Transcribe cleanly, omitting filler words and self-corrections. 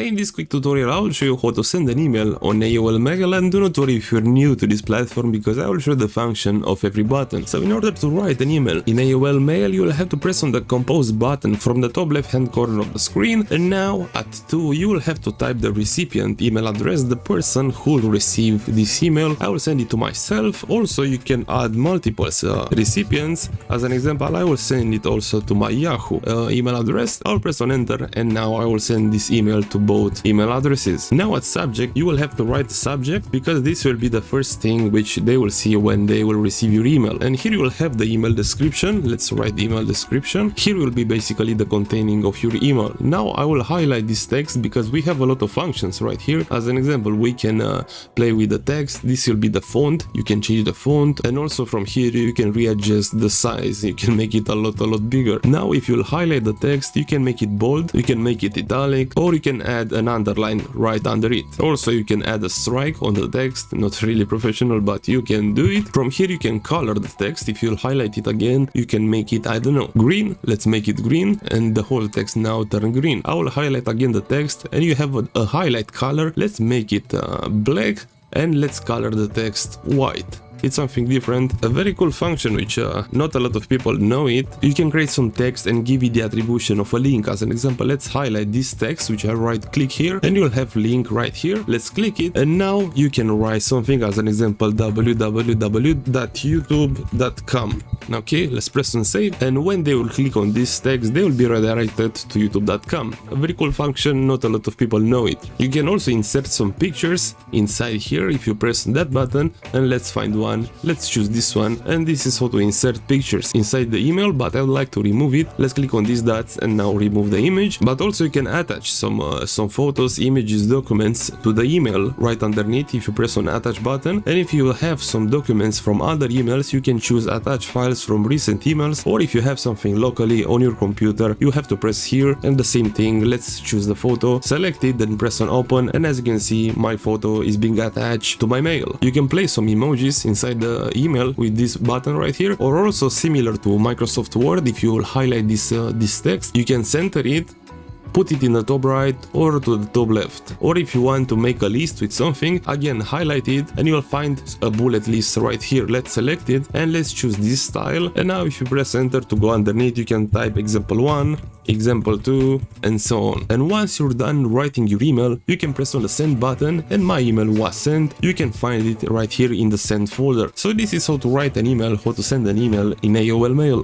Today in this quick tutorial I will show you how to send an email on AOL Mail, and do not worry if you're new to this platform because I will show the function of every button. So in order to write an email in AOL Mail, you will have to press on the compose button from the top left hand corner of the screen, and now at 2 you will have to type the recipient email address, the person who will receive this email. I will send it to myself. Also you can add multiple recipients. As an example, I will send it also to my Yahoo email address. I'll press on enter, and now I will send this email to both email addresses. Now at subject you will have to write the subject because this will be the first thing which they will see when they will receive your email. And here you will have the email description. Let's write the email description. Here will be basically the containing of your email. Now I will highlight this text because we have a lot of functions right here. As an example, we can play with the text. This will be the font. You can change the font, and also from here you can readjust the size. You can make it a lot bigger. Now if you'll highlight the text, you can make it bold, you can make it italic, or you can add an underline right under it. Also you can add a strike on the text. Not really professional, but you can do it. From here you can color the text. If you'll highlight it again, you can make it, I don't know, green. Let's make it green, and the whole text now turn green. I will highlight again the text, and you have a highlight color. Let's make it black, and let's color the text white. It's something different, a very cool function which not a lot of people know it. You can create some text and give it the attribution of a link. As an example, let's highlight this text, which I right click here, and you'll have link right here. Let's click it, and now you can write something. As an example, www.youtube.com. Okay, let's press on save, and when they will click on this text, they will be redirected to youtube.com. A very cool function, not a lot of people know it. You can also insert some pictures inside here if you press that button, and let's find one. Let's choose this one, and this is how to insert pictures inside the email, but I would like to remove it. Let's click on these dots and now remove the image. But also you can attach some photos, images, documents to the email right underneath if you press on attach button. And if you have some documents from other emails, you can choose attach files from recent emails, or if you have something locally on your computer, you have to press here, and the same thing. Let's choose the photo, select it, then press on open, and as you can see, my photo is being attached to my mail. You can place some emojis inside the email with this button right here, or also similar to Microsoft Word. If you will highlight this text, you can center it, put it in the top right or to the top left. Or if you want to make a list with something, again highlight it and you'll find a bullet list right here. Let's select it and let's choose this style, and now if you press enter to go underneath, you can type example 1, example 2, and so on. And once you're done writing your email, you can press on the send button, and my email was sent. You can find it right here in the send folder. So this is how to write an email, how to send an email in AOL Mail.